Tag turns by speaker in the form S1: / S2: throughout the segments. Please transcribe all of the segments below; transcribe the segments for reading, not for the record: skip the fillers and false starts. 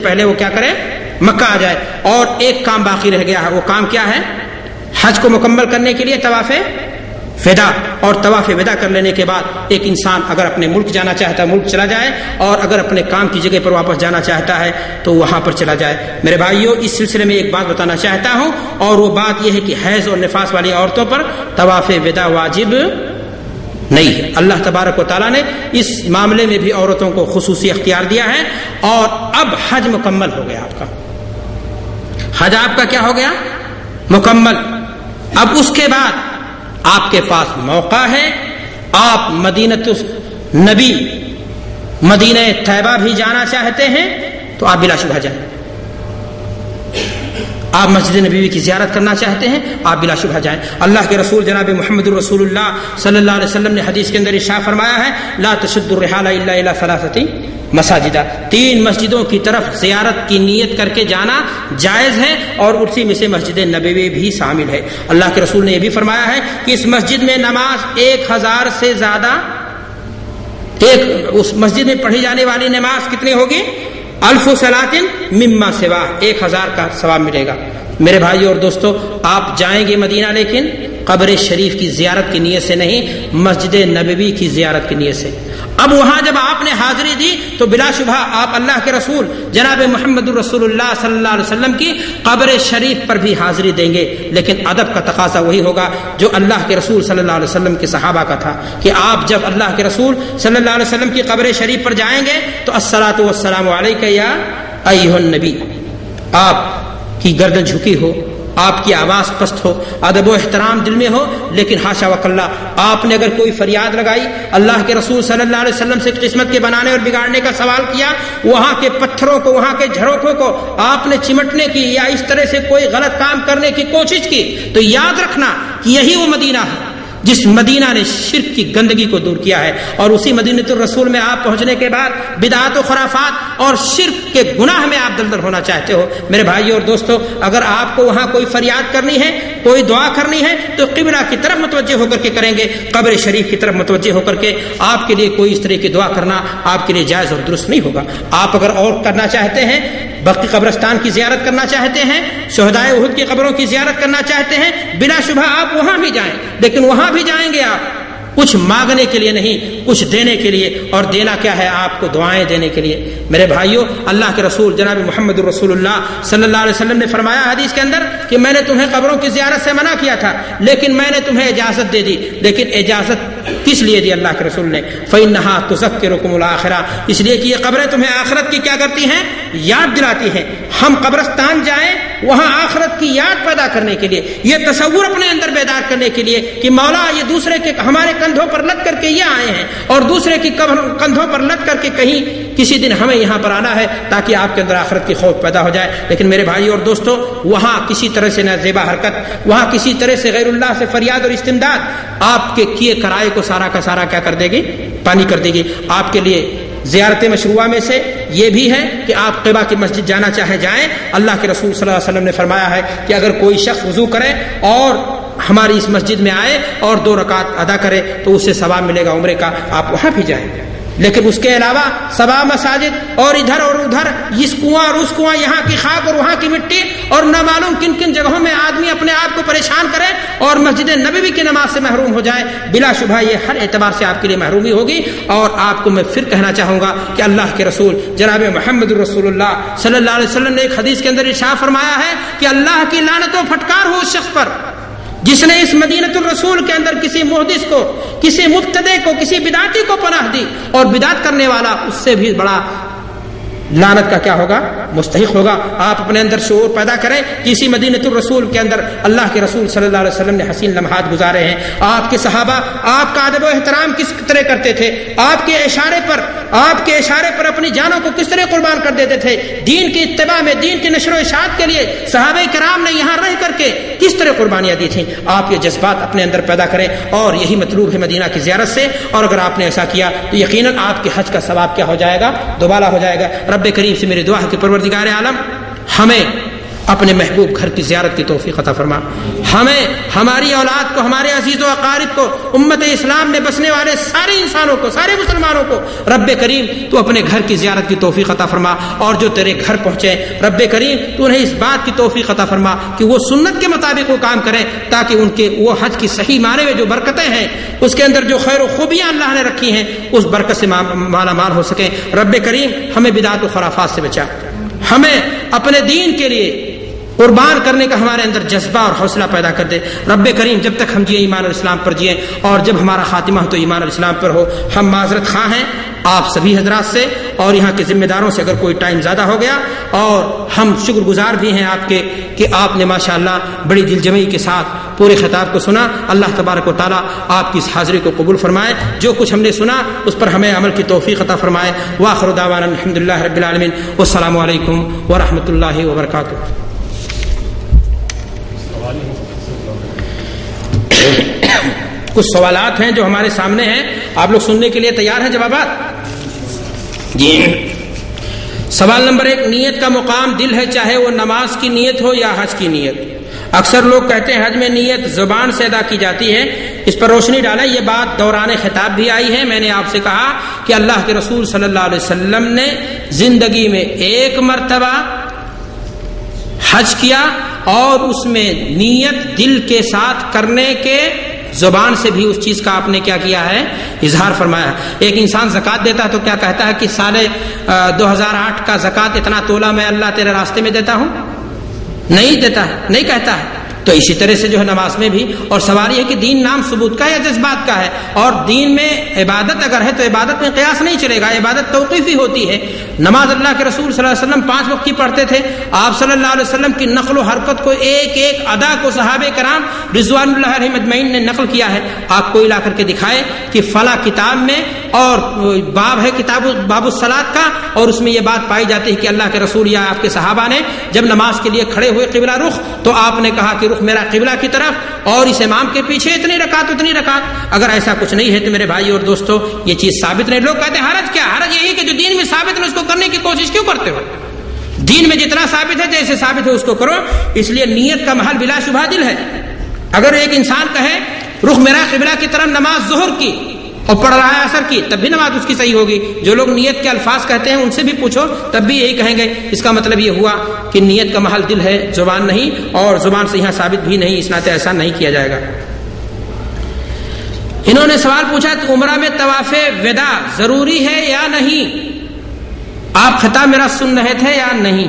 S1: پہلے وہ کیا کرے؟ مکہ آ جائے. اور ایک کام باقی رہ گیا ہے، وہ کام کیا ہے؟ حج کو مکمل کرنے کے لیے طواف ودا. اور طواف ودا کر لینے کے بعد ایک انسان اگر اپنے ملک جانا چاہتا ہے ملک چلا جائے، اور اگر اپنے کام کی جگہ پر واپس جانا چاہتا ہے تو وہاں پر چلا جائے. میرے بھائیوں، اس سلسلے میں ایک بات بتانا چاہتا ہوں، اور وہ بات یہ ہے کہ حیض اور نفاس والی عورتوں پر طواف ودا واجب نہیں ہے. اللہ تبارک و تعالیٰ نے اس معاملے میں بھی عورتوں کو خصوصی اختیار دیا ہے. اور اب حج مکمل ہو گیا، آپ کا حج آپ کا کیا ہو گیا؟ مکمل. اب اس کے بعد آپ کے پاس موقع ہے، آپ مدینہ نبی مدینہ طیبہ بھی جانا چاہتے ہیں تو آپ بلا شبہ جائیں. آپ مسجد نبوی کی زیارت کرنا چاہتے ہیں آپ بلا شبہ جائیں. اللہ کے رسول جناب محمد رسول اللہ صلی اللہ علیہ وسلم نے حدیث کے اندر ارشاد فرمایا ہے، لا تشد الرحال الا الى ثلاثه مساجدہ، 3 مسجدوں کی طرف زیارت کی نیت کر کے جانا جائز ہے، اور اسی میں سے مسجد نبوی بھی شامل ہے. اللہ کے رسول نے یہ بھی فرمایا ہے کہ اس مسجد میں نماز 1000 سے زیادہ، اس مسجد میں پڑھی جانے والی نماز کتنی ہوگی؟ 1000 صلاۃ مما سوا، 1000 کا ثواب ملے گا. میرے بھائیو اور دوستو، آپ جائیں گے مدینہ لیکن قبر شریف کی زیارت کی نیت سے نہیں، مسجد نبوی کی زیارت کی نیت سے. اب وہاں جب آپ نے حاضری دی تو بلا شبہ آپ اللہ کے رسول جناب محمد رسول اللہ صلی اللہ علیہ وسلم کی قبر شریف پر بھی حاضری دیں گے. لیکن ادب کا تقاضا وہی ہوگا جو اللہ کے رسول صلی اللہ علیہ وسلم کے صحابہ کا تھا، کہ آپ جب اللہ کے رسول صلی اللہ علیہ وسلم کی قبر شریف پر جائیں گے تو الصلاۃ والسلام علیک یا ایھا النبی، آپ کی گردن جھکی ہو، آپ کی آواز پست ہو، ادب و احترام دل میں ہو. لیکن حاشا وکلا، آپ نے اگر کوئی فریاد لگائی، اللہ کے رسول صلی اللہ علیہ وسلم سے قسمت کے بنانے اور بگاڑنے کا سوال کیا، وہاں کے پتھروں کو، وہاں کے جھروکوں کو آپ نے چمٹنے کی یا اس طرح سے کوئی غلط کام کرنے کی کوشش کی، تو یاد رکھنا کہ یہی وہ مدینہ ہے جس مدینہ نے شرک کی گندگی کو دور کیا ہے. اور اسی مدینۃ الرسول میں آپ پہنچنے کے بعد بدعات و خرافات اور شرک کے گناہ میں آپ دلدل ہونا چاہتے ہو. میرے بھائیو اور دوستو، اگر آپ کو وہاں کوئی فریاد کرنی ہے، کوئی دعا کرنی ہے، تو قبلہ کی طرف متوجہ ہو کر کے کریں گے، قبر شریف کی طرف متوجہ ہو کر کے. آپ کے لیے کوئی اس طرح کی دعا کرنا آپ کے لیے جائز اور درست نہیں ہوگا. آپ اگر اور کرنا چاہتے ہیں، بقی قبرستان کی زیارت کرنا چاہتے ہیں، شہدائے احد کی قبروں کی زیارت کرنا چاہتے ہیں، بلا شبہ آپ وہاں بھی جائیں. لیکن وہاں بھی جائیں گے آپ کچھ مانگنے کے لیے نہیں، کچھ دینے کے لیے. اور دینا کیا ہے؟ آپ کو دعائیں دینے کے لیے. میرے بھائیوں، اللہ کے رسول جناب محمد رسول اللہ صلی اللہ علیہ وسلم نے فرمایا حدیث کے اندر کہ میں نے تمہیں قبروں کی زیارت سے منع کیا تھا، لیکن میں نے تمہیں اجازت دے دی. لیکن اجازت کس لیے دی اللہ کے رسول نے؟ فإنها تذکرکم الآخرہ، اس لیے کہ یہ قبریں تمہیں آخرت کی کیا کرتی ہیں؟ یاد دلاتی ہیں. ہم قبرستان جائیں وہاں آخرت کی یاد پیدا کرنے کے لیے، یہ تصور اپنے اندر بیدار کرنے کے لیے کہ مولا یہ دوسرے کے ہمارے کندھوں پر لد کر کے یہ آئے ہیں، اور دوسرے کی کندھوں پر لد کر کے کہیں کسی دن ہمیں یہاں پر آنا ہے، تاکہ آپ کے اندر آخرت کی خوف پیدا ہو جائے. لیکن میرے بھائی اور دوستو، وہاں کسی طرح سے نہ زیبا حرکت، وہاں کسی طرح سے غیر اللہ سے فریاد اور استمداد آپ کے کیے کرائے کو سارا کا سارا کیا کر دے گی؟ پانی کر دے گی. آپ کے لیے زیارت مشروعہ میں سے یہ بھی ہے کہ آپ قباء کی مسجد جانا چاہے جائیں. اللہ کے رسول صلی اللہ علیہ وسلم نے فرمایا ہے کہ اگر کوئی شخص وضو کرے اور ہماری اس مسجد میں آئے اور 2 رکعت ادا کرے تو اسے ثواب ملے گا عمرے کا. آپ وہاں بھی جائیں. لیکن اس کے علاوہ سبا مساجد اور ادھر اور ادھر، اس کنواں اور اس کنواں، یہاں کی خاک اور وہاں کی مٹی، اور نہ معلوم کن کن جگہوں میں آدمی اپنے آپ کو پریشان کرے اور مسجد نبوی کی نماز سے محروم ہو جائے، بلا شبہ یہ ہر اعتبار سے آپ کے لیے محرومی ہوگی. اور آپ کو میں پھر کہنا چاہوں گا کہ اللہ کے رسول جناب محمد رسول اللہ صلی اللہ علیہ وسلم نے ایک حدیث کے اندر ارشاد فرمایا ہے کہ اللہ کی لعنت و پھٹکار ہو اس شخص پر جس نے اس مدینۃ الرسول کے اندر کسی محدث کو، کسی مبتدع کو، کسی بدعتی کو پناہ دی. اور بدعت کرنے والا اس سے بھی بڑا لعنت کا کیا ہوگا؟ مستحق ہوگا. آپ اپنے اندر شعور پیدا کریں کہ اسی مدینۃ الرسول کے اندر اللہ کے رسول صلی اللہ علیہ وسلم نے حسین لمحات گزارے ہیں. آپ کے صحابہ آپ کا ادب و احترام کس طرح کرتے تھے، آپ کے اشارے پر اپنی جانوں کو کس طرح قربان کر دیتے تھے. دین کی اتباع میں، دین کی نشر و اشاعت کے لیے صحابہ کرام نے یہاں رہ کر کے کس طرح قربانیاں دی تھیں. آپ یہ جذبات اپنے اندر پیدا کریں، اور یہی مطلوب ہے مدینہ کی زیارت سے. اور اگر آپ نے ایسا کیا تو یقیناً آپ کے حج کا ثواب کیا ہو جائے گا؟ دوبالا ہو جائے گا. رب کریم سے میری دعا ہے کہ پروردگار عالم ہمیں اپنے محبوب گھر کی زیارت کی توفیق عطا فرما. ہمیں، ہماری اولاد کو، ہمارے عزیز و اقارب کو، امت اسلام میں بسنے والے سارے انسانوں کو، سارے مسلمانوں کو رب کریم تو اپنے گھر کی زیارت کی توفیق عطا فرما. اور جو تیرے گھر پہنچے رب کریم تو انہیں اس بات کی توفیق عطا فرما کہ وہ سنت کے مطابق وہ کام کریں، تاکہ ان کے وہ حج کی صحیح معنی میں جو برکتیں ہیں، اس کے اندر جو خیر و خوبیاں اللہ نے رکھی ہیں، اس برکت سے مالا مال ہو سکیں. رب کریم ہمیں بدعت و خرافات سے بچا، ہمیں اپنے دین کے لیے قربان کرنے کا ہمارے اندر جذبہ اور حوصلہ پیدا کر دے. رب کریم جب تک ہم جیے ایمان اور اسلام پر جیے، اور جب ہمارا خاتمہ ہو تو ایمان اور اسلام پر ہو. ہم معذرت خواہ ہیں آپ سبھی حضرات سے اور یہاں کے ذمہ داروں سے اگر کوئی ٹائم زیادہ ہو گیا، اور ہم شکر گزار بھی ہیں آپ کے کہ آپ نے ماشاءاللہ بڑی دل جمعی کے ساتھ پورے خطاب کو سنا. اللہ تبارک و تعالیٰ آپ کی اس حاضری کو قبول فرمائے. جو کچھ ہم نے سنا اس پر ہمیں عمل کی توفیق عطا فرمائے. وآخر دعوانا الحمدللہ رب العالمین. والسلام علیکم ورحمۃ اللہ وبرکاتہ. کچھ سوالات ہیں جو ہمارے سامنے ہیں، آپ لوگ سننے کے لیے تیار ہیں جوابات؟ جی. سوال نمبر 1، نیت کا مقام دل ہے، چاہے وہ نماز کی نیت ہو یا حج کی نیت. اکثر لوگ کہتے ہیں حج میں نیت زبان سے ادا کی جاتی ہے، اس پر روشنی ڈالیں. یہ بات دوران خطاب بھی آئی ہے. میں نے آپ سے کہا کہ اللہ کے رسول صلی اللہ علیہ وسلم نے زندگی میں ایک مرتبہ حج کیا، اور اس میں نیت دل کے ساتھ کرنے کے، زبان سے بھی اس چیز کا آپ نے کیا کیا ہے، اظہار فرمایا. ایک انسان زکوٰۃ دیتا ہے تو کیا کہتا ہے کہ سال 2008 کا زکوٰۃ اتنا تولہ میں اللہ تیرے راستے میں دیتا ہوں؟ نہیں دیتا ہے، نہیں کہتا ہے. تو اسی طرح سے جو ہے نماز میں بھی. اور سوال یہ ہے کہ دین نام ثبوت کا یا جذبات کا ہے، اور دین میں عبادت اگر ہے تو عبادت میں قیاس نہیں چلے گا، عبادت توقیفی ہوتی ہے. نماز اللہ کے رسول صلی اللہ علیہ وسلم 5 وقت کی پڑھتے تھے. آپ صلی اللہ علیہ وسلم کی نقل و حرکت کو، ایک ایک ادا کو صحابہ کرام رضوان اللہ علیہم اجمعین نے نقل کیا ہے. آپ کوئی لا کر کے دکھائے کہ فلاں کتاب میں اور باب ہے کتاب باب الصلاۃ کا، اور اس میں یہ بات پائی جاتی ہے کہ اللہ کے رسول یا آپ کے صحابہ نے جب نماز کے لیے کھڑے ہوئے قبلہ رخ، تو آپ نے کہا کہ رخ میرا قبلہ کی طرف، اور اس امام کے پیچھے اتنی رکعت اتنی رکعت. اگر ایسا کچھ نہیں ہے تو میرے بھائی اور دوستو یہ چیز ثابت نہیں. لوگ کہتے ہیں حرج کیا؟ حرج یہی کہ جو دین میں ثابت ہے اس کو کرنے کی کوشش کیوں کرتے ہو؟ دین میں جتنا ثابت ہے، جیسے ثابت ہے اس کو کرو. اس لیے نیت کا محل بلا شبہ دل ہے. اگر ایک انسان کہے رخ میرا قبلہ کی طرف نماز ظہر کی اور پڑھ رہا ہے اثر کی، تب بھی نماز اس کی صحیح ہوگی. جو لوگ نیت کے الفاظ کہتے ہیں ان سے بھی پوچھو، تب بھی یہی کہیں گے. اس کا مطلب یہ ہوا کہ نیت کا محل دل ہے، زبان نہیں، اور زبان سے یہاں ثابت بھی نہیں. اس ناطے ایسا نہیں کیا جائے گا. انہوں نے سوال پوچھا کہ عمرہ میں طواف وداع ضروری ہے یا نہیں؟ آپ خطاب میرا سن رہے تھے یا نہیں؟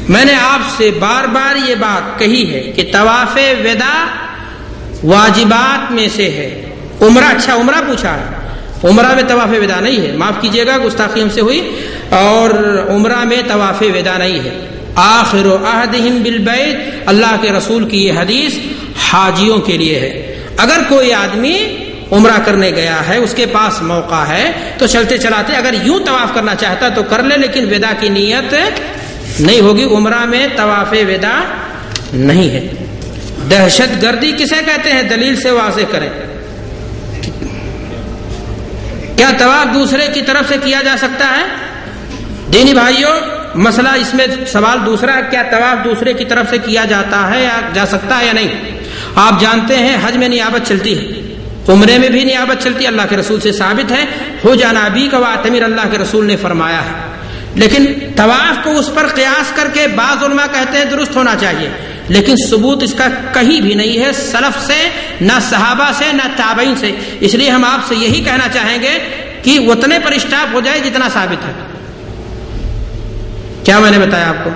S1: میں نے آپ سے بار بار یہ بات کہی ہے کہ طواف وداع واجبات میں سے ہے. عمرہ، اچھا عمرہ پوچھا ہے، عمرہ میں طواف وداع نہیں ہے. معاف کیجیے گا، گستاخی ہم سے ہوئی. اور عمرہ میں طواف وداع نہیں ہے. آخر عہدہم بالبیت، اللہ کے رسول کی یہ حدیث حاجیوں کے لیے ہے. اگر کوئی آدمی عمرہ کرنے گیا ہے، اس کے پاس موقع ہے تو چلتے چلاتے اگر یوں طواف کرنا چاہتا تو کر لے، لیکن وداع کی نیت نہیں ہوگی. عمرہ میں طواف وداع نہیں ہے. دہشت گردی کسے کہتے ہیں؟ دلیل سے واضح کریں. کیا طواف دوسرے کی طرف سے کیا جا سکتا ہے؟ دینی بھائیوں، مسئلہ اس میں سوال دوسرا ہے، کیا طواف دوسرے کی طرف سے کیا جاتا ہے یا جا سکتا ہے یا نہیں؟ آپ جانتے ہیں حج میں نیابت چلتی ہے، عمرے میں بھی نیابت چلتی ہے. اللہ کے رسول سے ثابت ہے، ہو جانا ابی کا واعتمر، اللہ کے رسول نے فرمایا ہے. لیکن طواف کو اس پر قیاس کر کے بعض علماء کہتے ہیں درست ہونا چاہیے، لیکن ثبوت اس کا کہیں بھی نہیں ہے، سلف سے نہ صحابہ سے نہ تابعین سے. اس لیے ہم آپ سے یہی کہنا چاہیں گے کہ اتنے پر اسٹاپ ہو جائے جتنا ثابت ہے. کیا میں نے بتایا آپ کو؟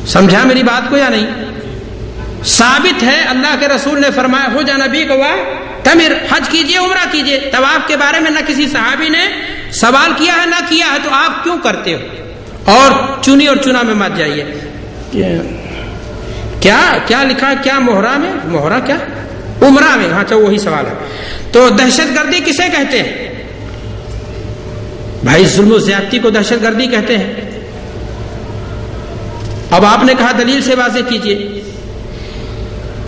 S1: سمجھا میری بات کو یا نہیں؟ ثابت ہے، اللہ کے رسول نے فرمایا ہو جانا نبی گوا تمر، حج کیجئے عمرہ کیجئے. طواف کے بارے میں نہ کسی صحابی نے سوال کیا ہے نہ کیا ہے، تو آپ کیوں کرتے ہو؟ اور چنی اور چنا میں مت جائیے. کیا لکھا ہے؟ کیا محرم میں؟ محرم کیا عمرہ میں؟ ہاں چلو وہی سوال ہے. تو دہشت گردی کسے کہتے ہیں؟ بھائی ظلم و زیادتی کو دہشت گردی کہتے ہیں. اب آپ نے کہا دلیل سے واضح کیجئے.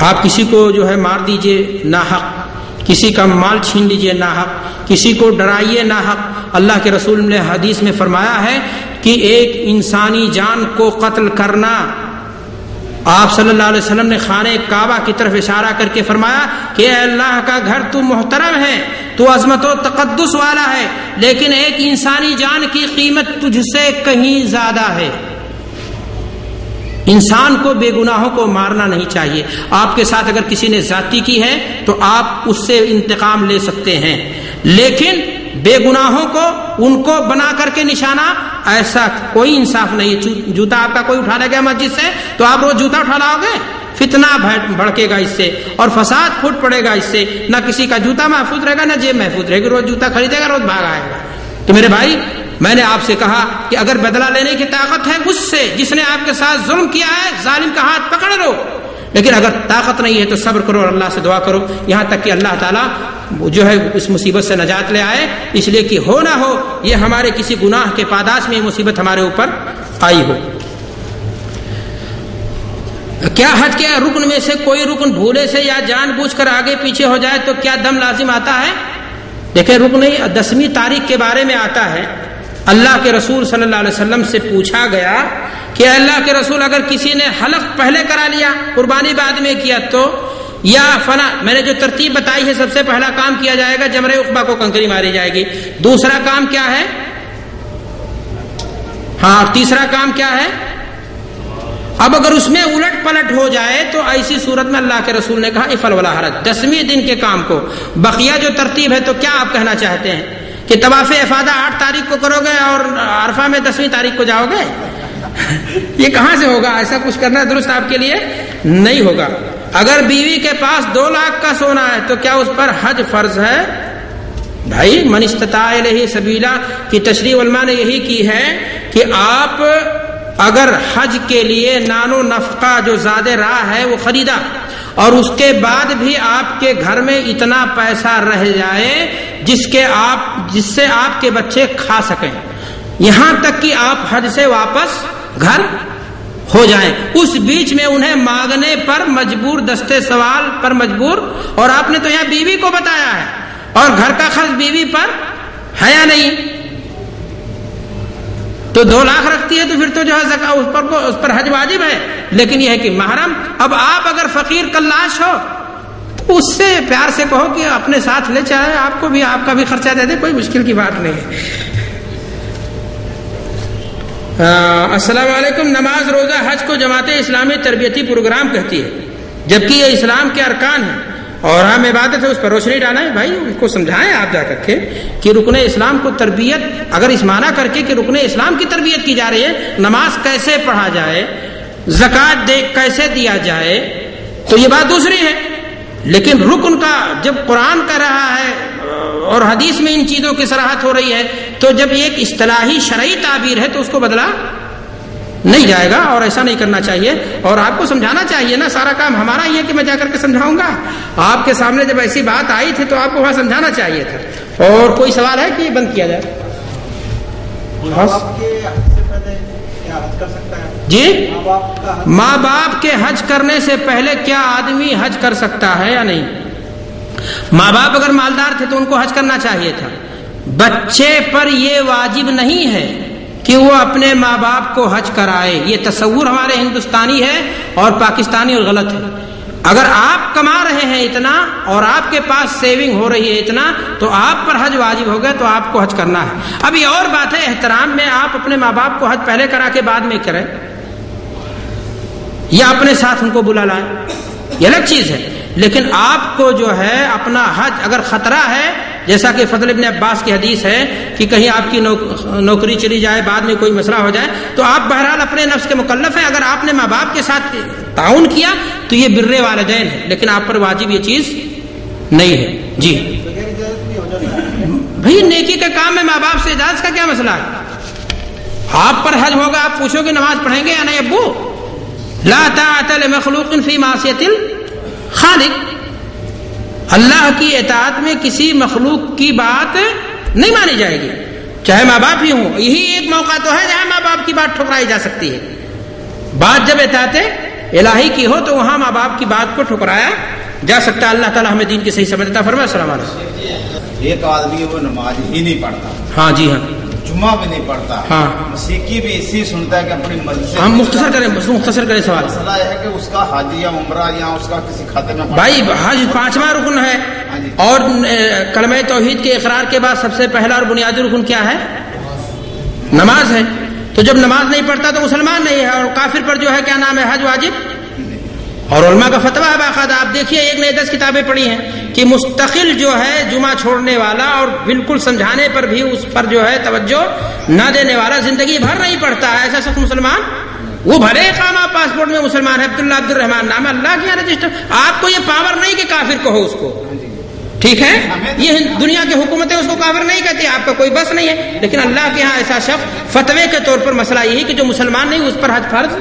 S1: آپ کسی کو جو ہے مار دیجئے ناحق، کسی کا مال چھین لیجئے ناحق، کسی کو ڈرائیے ناحق. اللہ کے رسول نے حدیث میں فرمایا ہے کہ ایک انسانی جان کو قتل کرنا، آپ صلی اللہ علیہ وسلم نے خانہ کعبہ کی طرف اشارہ کر کے فرمایا کہ اے اللہ کا گھر تو محترم ہے، تو عظمت و تقدس والا ہے، لیکن ایک انسانی جان کی قیمت تجھ سے کہیں زیادہ ہے۔ انسان کو بے گناہوں کو مارنا نہیں چاہیے۔ آپ کے ساتھ اگر کسی نے زیادتی کی ہے تو آپ اس سے انتقام لے سکتے ہیں، لیکن بے گناہوں کو ان کو بنا کر کے نشانہ، ایسا کوئی انصاف نہیں ہے۔ جوتا آپ کا کوئی اٹھا لے گیا مسجد سے تو آپ روز جوتا اٹھا لاؤ گے؟ فتنہ بھڑکے گا اس سے اور فساد پھوٹ پڑے گا اس سے، نہ کسی کا جوتا محفوظ رہے گا نہ جیب محفوظ رہے گی، روز جوتا خریدے گا روز بھاگ آئے گا۔ تو میرے بھائی، میں نے آپ سے کہا کہ اگر بدلہ لینے کی طاقت ہے اس سے جس نے آپ کے ساتھ ظلم کیا ہے، ظالم کا ہاتھ پکڑ لو، لیکن اگر طاقت نہیں ہے تو صبر کرو اور اللہ سے دعا کرو، یہاں تک کہ اللہ تعالیٰ جو ہے اس مصیبت سے نجات لے آئے، اس لیے کہ ہو نہ ہو یہ ہمارے کسی گناہ کے پاداش میں یہ مصیبت ہمارے اوپر آئی ہو۔ کیا حج کے رکن میں سے کوئی رکن بھولے سے یا جان بوجھ کر آگے پیچھے ہو جائے تو کیا دم لازم آتا ہے؟ دیکھیں، رکن 10ویں تاریخ کے بارے میں آتا ہے، اللہ کے رسول صلی اللہ علیہ وسلم سے پوچھا گیا کہ اللہ کے رسول اگر کسی نے حلق پہلے کرا لیا، قربانی بعد میں کیا تو، یا فلاں، میں نے جو ترتیب بتائی ہے، سب سے پہلا کام کیا جائے گا جمرہ عقبہ کو کنکری ماری جائے گی، دوسرا کام کیا ہے، ہاں تیسرا کام کیا ہے، اب اگر اس میں الٹ پلٹ ہو جائے تو ایسی صورت میں اللہ کے رسول نے کہا افعل ولا حرج، 10ویں دن کے کام کو، بقیہ جو ترتیب ہے تو کیا آپ کہنا چاہتے ہیں کہ طواف افاضہ 8 تاریخ کو کرو گے اور عرفہ میں 10ویں تاریخ کو جاؤ گے؟ یہ کہاں سے ہوگا؟ ایسا کچھ کرنا درست آپ کے لیے نہیں ہوگا۔ اگر بیوی کے پاس 2 لاکھ کا سونا ہے تو کیا اس پر حج فرض ہے؟ بھائی، من استطاع الیہ سبیلا کی تشریح علماء نے یہی کی ہے کہ آپ اگر حج کے لیے نان و نفقہ جو زیادہ راہ ہے وہ خریدا اور اس کے بعد بھی آپ کے گھر میں اتنا پیسہ رہ جائے جس سے آپ کے بچے کھا سکیں، یہاں تک کہ آپ حج سے واپس گھر ہو جائیں، اس بیچ میں انہیں مانگنے پر مجبور، دستے سوال پر مجبور، اور آپ نے تو یہاں بیوی کو بتایا ہے اور گھر کا خرچ بیوی پر ہے یا نہیں، تو 2 لاکھ رکھتی ہے تو پھر تو جو ہے اس پر حج واجب ہے، لیکن یہ ہے کہ محرم، اب آپ اگر فقیر کلاش ہو تو اس سے پیار سے کہو کہ اپنے ساتھ لے چاہے، آپ کو بھی آپ کا بھی خرچہ دے دے، کوئی مشکل کی بات نہیں ہے۔ السلام علیکم، نماز، روزہ، حج کو جماعت اسلامی تربیتی پروگرام کہتی ہے، جبکہ یہ اسلام کے ارکان ہیں اور ہم عبادت ہے، اس پر روشنی ڈالیں۔ بھائی ان کو سمجھائیں آپ جا کر کے کہ رکن اسلام کو تربیت، اگر اس معنی کر کے کہ رکن اسلام کی تربیت کی جا رہی ہے، نماز کیسے پڑھا جائے، زکوٰۃ کیسے دیا جائے، تو یہ بات دوسری ہے، لیکن رکن کا جب قرآن کہہ رہا ہے اور حدیث میں ان چیزوں کی صراحت ہو رہی ہے، تو جب ایک اصطلاحی شرعی تعبیر ہے تو اس کو بدلا نہیں جائے گا اور ایسا نہیں کرنا چاہیے، اور آپ کو سمجھانا چاہیے نا، سارا کام ہمارا ہی ہے کہ میں جا کر کے سمجھاؤں گا؟ آپ کے سامنے جب ایسی بات آئی تھی تو آپ کو وہاں سمجھانا چاہیے تھا۔ اور کوئی سوال ہے کہ بند کیا جائے؟ جی، ماں باپ کے حج کرنے سے پہلے کیا آدمی حج کر سکتا ہے یا نہیں؟ ماں باپ اگر مالدار تھے تو ان کو حج کرنا چاہیے تھا، بچے پر یہ واجب نہیں ہے کہ وہ اپنے ماں باپ کو حج کرائے، یہ تصور ہمارے ہندوستانی ہے اور پاکستانی اور غلط ہے۔ اگر آپ کما رہے ہیں اتنا اور آپ کے پاس سیونگ ہو رہی ہے اتنا تو آپ پر حج واجب ہو گیا تو آپ کو حج کرنا ہے۔ اب یہ اور بات ہے، احترام میں آپ اپنے ماں باپ کو حج پہلے کرا کے بعد میں کریں یا اپنے ساتھ ان کو بلا لائیں، یہ الگ چیز ہے، لیکن آپ کو جو ہے اپنا حج اگر خطرہ ہے، جیسا کہ فضل ابن عباس کی حدیث ہے کہ کہیں آپ کی نوکری چلی جائے، بعد میں کوئی مسئلہ ہو جائے، تو آپ بہرحال اپنے نفس کے مکلف ہیں۔ اگر آپ نے ماں باپ کے ساتھ تعاون کیا تو یہ بر والدین ہے، لیکن آپ پر واجب یہ چیز نہیں ہے۔ جی بھائی، نیکی کے کام میں ماں باپ سے اجازت کا کیا مسئلہ ہے؟ آپ پر حج ہوگا، آپ پوچھو کہ نماز پڑھیں گے یا نہیں؟ ابو، لا طاعت لمخلوق فی معصیۃ الخالق، اللہ کی اطاعت میں کسی مخلوق کی بات نہیں مانی جائے گی، چاہے ماں باپ ہی ہوں۔ یہی ایک موقع تو ہے جہاں ماں باپ کی بات ٹھکرائی جا سکتی ہے، بات جب اطاعت الہی کی ہو تو وہاں ماں باپ کی بات کو ٹھکرایا جا سکتا ہے۔ اللہ تعالیٰ ہمیں دین کی صحیح سمجھتا فرمائے۔ السلام علیکم۔
S2: ایک آدمی وہ نماز ہی نہیں پڑھتا،
S1: ہاں جی ہاں،
S2: جمعہ بھی نہیں پڑھتا،
S1: ہاں،
S2: موسیقی بھی اسی سنتا ہے کہ اپنی مرضی سے.
S1: ہم مختصر کریں سوال.
S2: مسئلہ یہ ہے کہ اس کا حج یا عمرہ یا اس کا کسی کھاتے میں
S1: بھائی حج 5واں رکن ہے، اور کلمہ توحید کے اقرار کے بعد سب سے پہلا اور بنیادی رکن کیا ہے؟ نماز ہے. تو جب نماز نہیں پڑھتا تو مسلمان نہیں ہے، اور کافر پر جو ہے کیا نام ہے؟ حج واجب. اور علماء کا فتویٰ ہے باقاعدہ، آپ دیکھیے 1 نے 10 کتابیں پڑھی ہیں کہ مستقل جو ہے جمعہ چھوڑنے والا اور بالکل سمجھانے پر بھی اس پر جو ہے توجہ نہ دینے والا زندگی بھر نہیں پڑھتا ہے، ایسا شخص مسلمان. وہ بھلے اقامہ پاسپورٹ میں مسلمان ہے، عبداللہ عبد الرحمان نام ہے، اللہ کے یہاں رجسٹر. آپ کو یہ پاور نہیں کہ کافر کہو اس کو، ٹھیک ہے؟ یہ دنیا کی حکومتیں اس کو کافر نہیں کہتی، آپ کا کوئی بس نہیں ہے. لیکن اللہ کے ہاں ایسا شخص فتوے کے طور پر مسئلہ یہی کہ جو مسلمان نہیں اس پر حج فرض